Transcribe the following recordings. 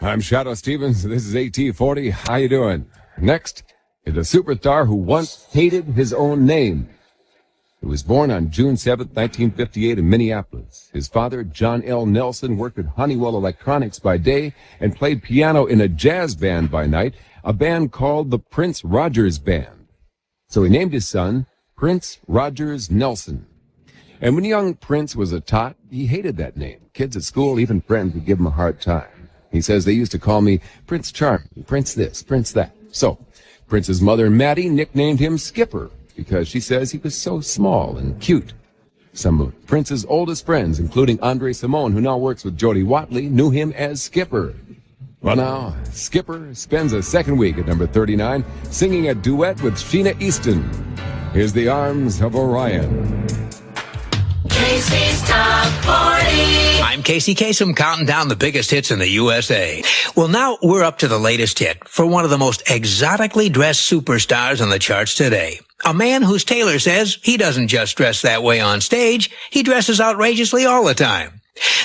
I'm Shadoe Stevens. This is AT40. How you doing? Next is a superstar who once hated his own name. He was born on June 7th, 1958 in Minneapolis. His father, John L. Nelson, worked at Honeywell Electronics by day and played piano in a jazz band by night, a band called the Prince Rogers Band. So he named his son Prince Rogers Nelson. And when young Prince was a tot, he hated that name. Kids at school, even friends, would give him a hard time. He says, they used to call me Prince Charming, Prince this, Prince that. So, Prince's mother, Maddie, nicknamed him Skipper because she says he was so small and cute. Some of Prince's oldest friends, including Andre Simone, who now works with Jody Watley, knew him as Skipper. Well, now, Skipper spends a second week at number 39 singing a duet with Sheena Easton. Here's The Arms of Orion. Casey's Top 40. I'm Casey Kasem, counting down the biggest hits in the USA. Well, now we're up to the latest hit for one of the most exotically dressed superstars on the charts today. A man whose tailor says he doesn't just dress that way on stage, he dresses outrageously all the time.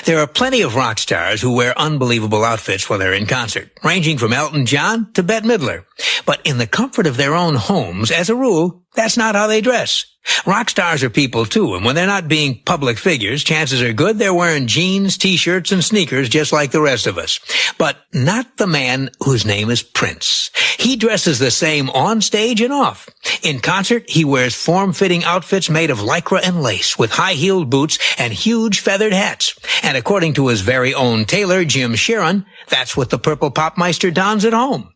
There are plenty of rock stars who wear unbelievable outfits when they're in concert, ranging from Elton John to Bette Midler. But in the comfort of their own homes, as a rule, that's not how they dress. Rock stars are people too, and when they're not being public figures, chances are good they're wearing jeans, t-shirts, and sneakers just like the rest of us. But not the man whose name is Prince. He dresses the same on stage and off. In concert, he wears form-fitting outfits made of lycra and lace with high-heeled boots and huge feathered hats. And according to his very own tailor, Jim Sharon, that's what the Purple Popmeister dons at home.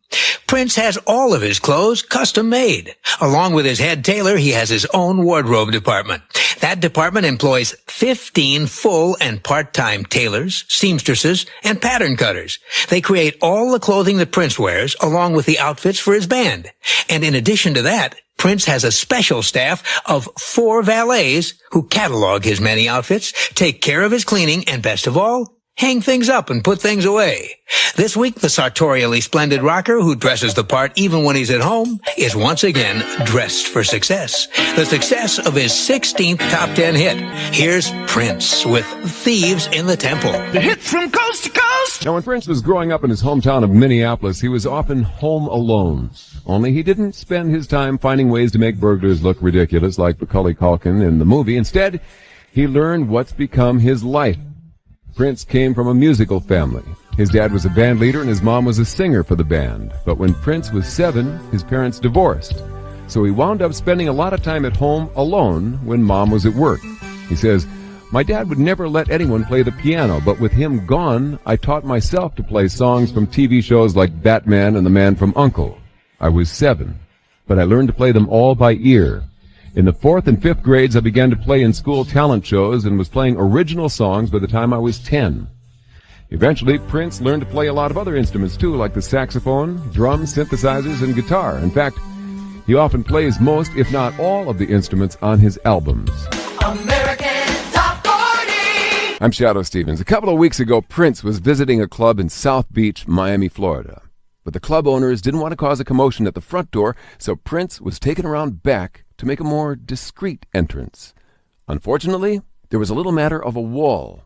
Prince has all of his clothes custom made. Along with his head tailor, he has his own wardrobe department. That department employs 15 full and part-time tailors, seamstresses, and pattern cutters. They create all the clothing that Prince wears, along with the outfits for his band. And in addition to that, Prince has a special staff of 4 valets who catalog his many outfits, take care of his cleaning, and best of all, hang things up and put things away. This week, the sartorially splendid rocker who dresses the part even when he's at home is once again dressed for success. The success of his 16th top 10 hit. Here's Prince with Thieves in the Temple. The hits from coast to coast. Now, when Prince was growing up in his hometown of Minneapolis, he was often home alone. Only he didn't spend his time finding ways to make burglars look ridiculous like Macaulay Culkin in the movie. Instead, he learned what's become his life. Prince came from a musical family. His dad was a band leader and his mom was a singer for the band. But when Prince was 7, his parents divorced. So he wound up spending a lot of time at home alone when mom was at work. He says, "My dad would never let anyone play the piano, but with him gone, I taught myself to play songs from TV shows like Batman and The Man from U.N.C.L.E. I was 7, but I learned to play them all by ear. In the 4th and 5th grades, I began to play in school talent shows and was playing original songs by the time I was 10. Eventually, Prince learned to play a lot of other instruments too, like the saxophone, drums, synthesizers, and guitar. In fact, he often plays most, if not all, of the instruments on his albums. American Top 40. I'm Shadoe Stevens. A couple of weeks ago, Prince was visiting a club in South Beach, Miami, Florida. But the club owners didn't want to cause a commotion at the front door, so Prince was taken around back to make a more discreet entrance. Unfortunately, there was a little matter of a wall.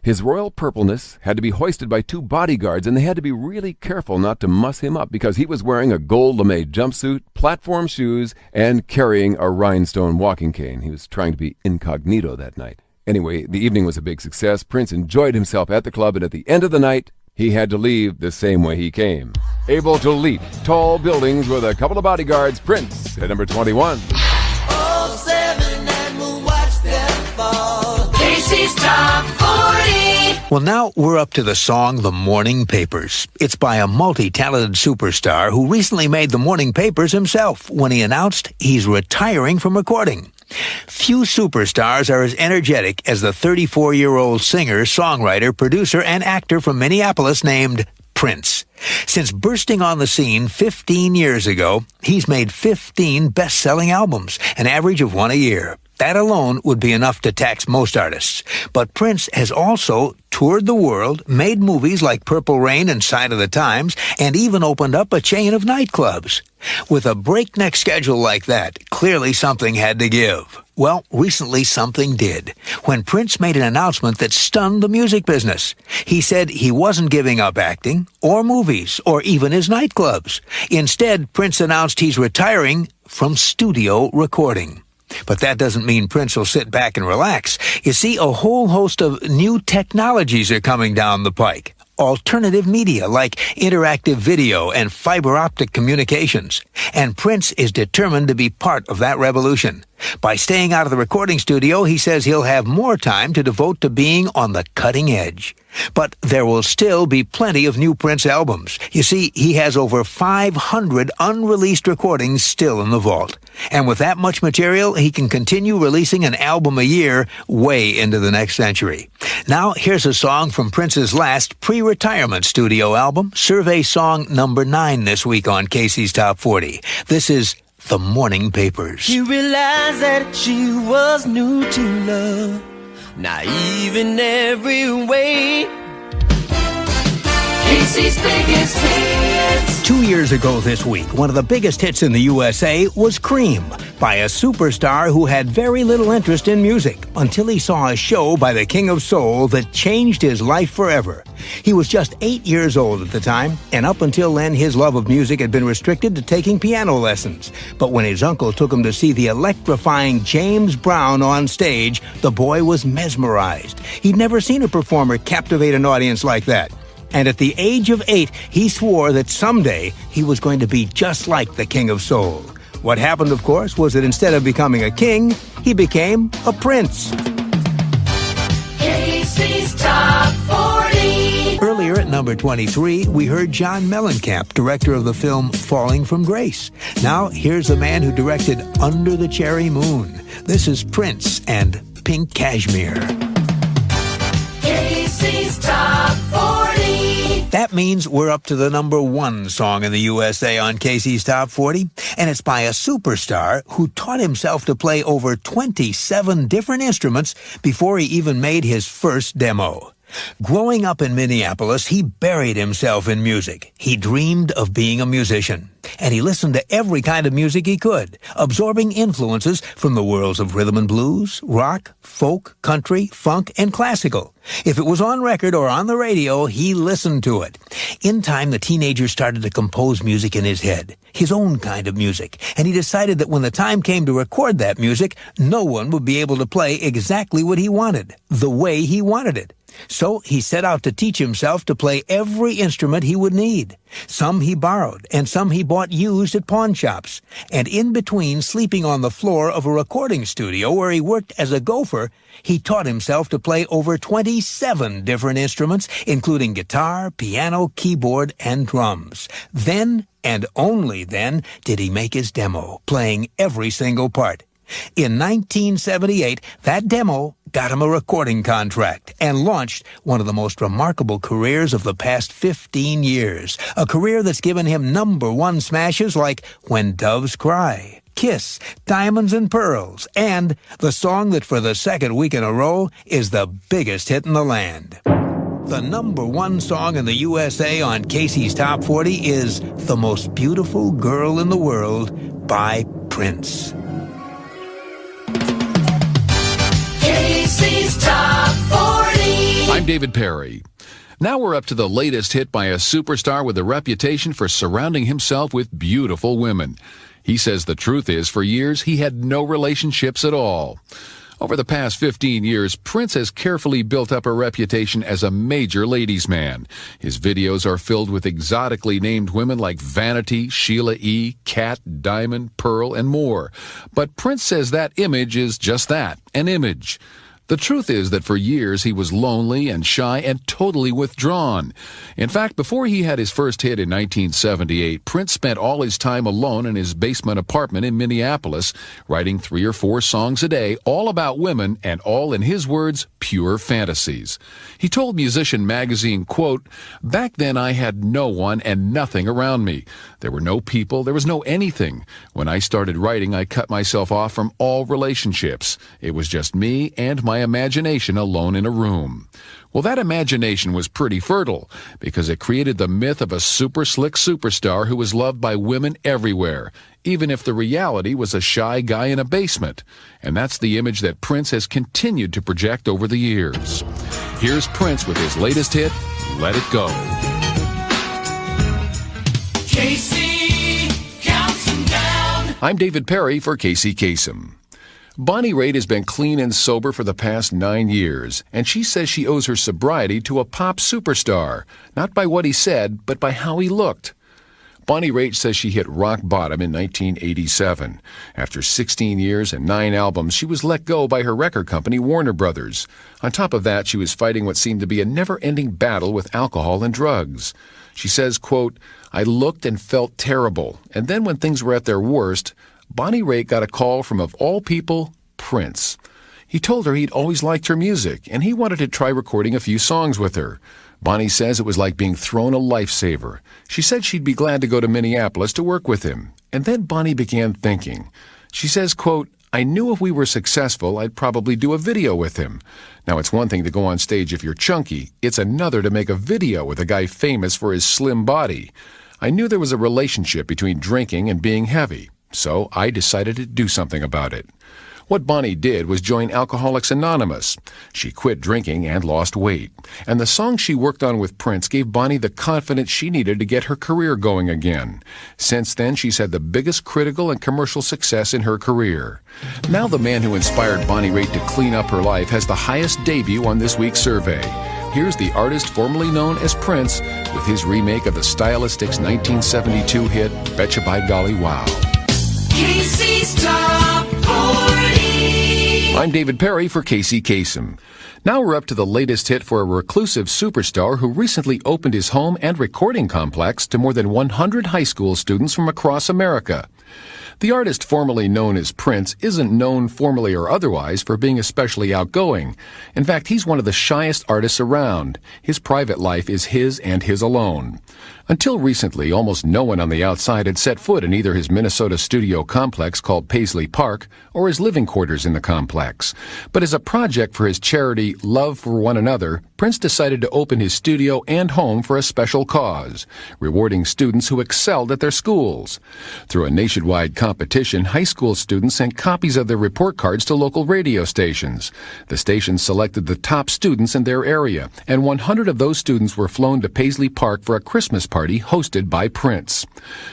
His royal purpleness had to be hoisted by 2 bodyguards, and they had to be really careful not to muss him up because he was wearing a gold lame jumpsuit, platform shoes, and carrying a rhinestone walking cane. He was trying to be incognito that night. Anyway, the evening was a big success. Prince enjoyed himself at the club, and at the end of the night, he had to leave the same way he came. Able to leap tall buildings with a couple of bodyguards, Prince at number 21. All 7 and we'll watch them fall. Casey's Top 40. Well, now we're up to the song The Morning Papers. It's by a multi-talented superstar who recently made the morning papers himself when he announced he's retiring from recording. Few superstars are as energetic as the 34-year-old singer, songwriter, producer, and actor from Minneapolis named Prince. Since bursting on the scene 15 years ago, he's made 15 best-selling albums, an average of 1 a year. That alone would be enough to tax most artists. But Prince has also toured the world, made movies like Purple Rain and Sign of the Times, and even opened up a chain of nightclubs. With a breakneck schedule like that, clearly something had to give. Well, recently something did, when Prince made an announcement that stunned the music business. He said he wasn't giving up acting, or movies, or even his nightclubs. Instead, Prince announced he's retiring from studio recording. But that doesn't mean Prince will sit back and relax. You see, a whole host of new technologies are coming down the pike. Alternative media like interactive video and fiber optic communications. And Prince is determined to be part of that revolution. By staying out of the recording studio, he says he'll have more time to devote to being on the cutting edge. But there will still be plenty of new Prince albums. You see, he has over 500 unreleased recordings still in the vault. And with that much material, he can continue releasing an album a year way into the next century. Now, here's a song from Prince's last pre-retirement studio album, survey song number 9 this week on Casey's Top 40. This is The Morning Papers. She realized that she was new to love, naive in every way. Casey's biggest hits. 2 years ago this week, one of the biggest hits in the USA was Cream, by a superstar who had very little interest in music until he saw a show by the King of Soul that changed his life forever. He was just 8 years old at the time, and up until then his love of music had been restricted to taking piano lessons. But when his uncle took him to see the electrifying James Brown on stage, the boy was mesmerized. He'd never seen a performer captivate an audience like that. And at the age of 8, he swore that someday he was going to be just like the King of Soul. What happened, of course, was that instead of becoming a king, he became a prince. Casey's Top 40. Earlier at number 23, we heard John Mellencamp, director of the film Falling from Grace. Now, here's the man who directed Under the Cherry Moon. This is Prince and Pink Cashmere. Casey's Top 40. That means we're up to the number 1 song in the USA on Casey's Top 40, and it's by a superstar who taught himself to play over 27 different instruments before he even made his first demo. Growing up in Minneapolis, he buried himself in music. He dreamed of being a musician, and he listened to every kind of music he could, absorbing influences from the worlds of rhythm and blues, rock, folk, country, funk, and classical. If it was on record or on the radio, he listened to it. In time, the teenager started to compose music in his head, his own kind of music, and he decided that when the time came to record that music, no one would be able to play exactly what he wanted, the way he wanted it. So he set out to teach himself to play every instrument he would need. Some he borrowed, and some he bought used at pawn shops. And in between sleeping on the floor of a recording studio where he worked as a gopher, he taught himself to play over 27 different instruments, including guitar, piano, keyboard, and drums. Then, and only then, did he make his demo, playing every single part. In 1978, that demo got him a recording contract and launched one of the most remarkable careers of the past 15 years. A career that's given him number 1 smashes like When Doves Cry, Kiss, Diamonds and Pearls, and the song that for the second week in a row is the biggest hit in the land. The number 1 song in the USA on Casey's Top 40 is The Most Beautiful Girl in the World by Prince. Casey's Top 40. I'm David Perry. Now we're up to the latest hit by a superstar with a reputation for surrounding himself with beautiful women. He says the truth is, for years, he had no relationships at all. Over the past 15 years, Prince has carefully built up a reputation as a major ladies' man. His videos are filled with exotically named women like Vanity, Sheila E., Cat, Diamond, Pearl, and more. But Prince says that image is just that, an image. The truth is that for years he was lonely and shy and totally withdrawn. In fact, before he had his first hit in 1978, Prince spent all his time alone in his basement apartment in Minneapolis, writing 3 or 4 songs a day, all about women and all, in his words, pure fantasies. He told Musician magazine, quote, "Back then I had no one and nothing around me. There were no people, there was no anything. When I started writing, I cut myself off from all relationships. It was just me and my my imagination alone in a room. Well, that imagination was pretty fertile because it created the myth of a super slick superstar who was loved by women everywhere, even if the reality was a shy guy in a basement. And that's the image that Prince has continued to project over the years. Here's Prince with his latest hit, Let It Go. Casey counts them down. I'm David Perry for Casey Kasem. Bonnie Raitt has been clean and sober for the past 9 years, and she says she owes her sobriety to a pop superstar, not by what he said, but by how he looked. Bonnie Raitt says she hit rock bottom in 1987. After 16 years and 9 albums, she was let go by her record company, Warner Brothers. On top of that, she was fighting what seemed to be a never-ending battle with alcohol and drugs. She says, quote, "I looked and felt terrible, and then when things were at their worst, Bonnie Raitt got a call from, of all people, Prince. He told her he'd always liked her music, and he wanted to try recording a few songs with her. Bonnie says it was like being thrown a lifesaver. She said she'd be glad to go to Minneapolis to work with him. And then Bonnie began thinking. She says, quote, "I knew if we were successful, I'd probably do a video with him. Now, it's one thing to go on stage if you're chunky. It's another to make a video with a guy famous for his slim body. I knew there was a relationship between drinking and being heavy. So I decided to do something about it." What Bonnie did was join Alcoholics Anonymous. She quit drinking and lost weight. And the song she worked on with Prince gave Bonnie the confidence she needed to get her career going again. Since then, she's had the biggest critical and commercial success in her career. Now the man who inspired Bonnie Raitt to clean up her life has the highest debut on this week's survey. Here's the artist formerly known as Prince with his remake of the Stylistics' 1972 hit, Betcha by Golly Wow. Casey's Top 40. I'm David Perry for Casey Kasem. Now we're up to the latest hit for a reclusive superstar who recently opened his home and recording complex to more than 100 high school students from across America. The artist formerly known as Prince isn't known formally or otherwise for being especially outgoing. In fact, he's one of the shyest artists around. His private life is his and his alone. Until recently, almost no one on the outside had set foot in either his Minnesota studio complex called Paisley Park or his living quarters in the complex. But as a project for his charity Love for One Another, Prince decided to open his studio and home for a special cause, rewarding students who excelled at their schools. Through a nationwide competition, high school students sent copies of their report cards to local radio stations. The stations selected the top students in their area, and 100 of those students were flown to Paisley Park for a Christmas party hosted by Prince.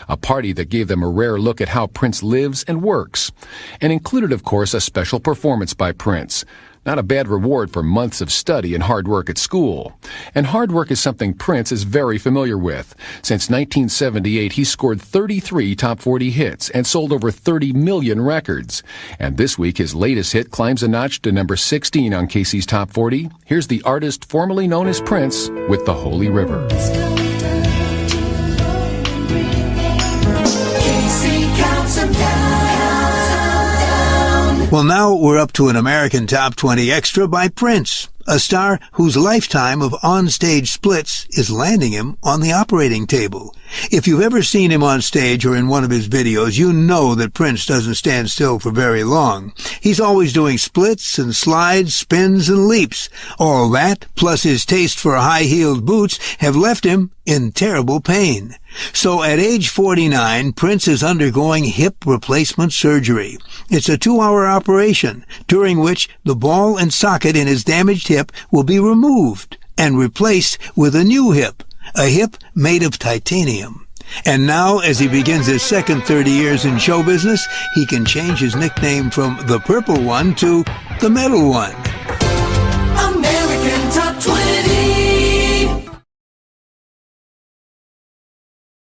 A party that gave them a rare look at how Prince lives and works, and included, of course, a special performance by Prince. Not a bad reward for months of study and hard work at school. And hard work is something Prince is very familiar with. Since 1978, he scored 33 top 40 hits and sold over 30 million records. And this week, his latest hit climbs a notch to number 16 on Casey's Top 40. Here's the artist formerly known as Prince with The Holy River. Well, now we're up to an American Top 20 Extra by Prince, a star whose lifetime of on-stage splits is landing him on the operating table. If you've ever seen him on stage or in one of his videos, you know that Prince doesn't stand still for very long. He's always doing splits and slides, spins and leaps. All that, plus his taste for high-heeled boots, have left him in terrible pain. So at age 49, Prince is undergoing hip replacement surgery. It's a 2-hour operation, during which the ball and socket in his damaged hip will be removed and replaced with a new hip, a hip made of titanium. And now, as he begins his second 30 years in show business, he can change his nickname from the Purple One to the Metal One. American Top 20.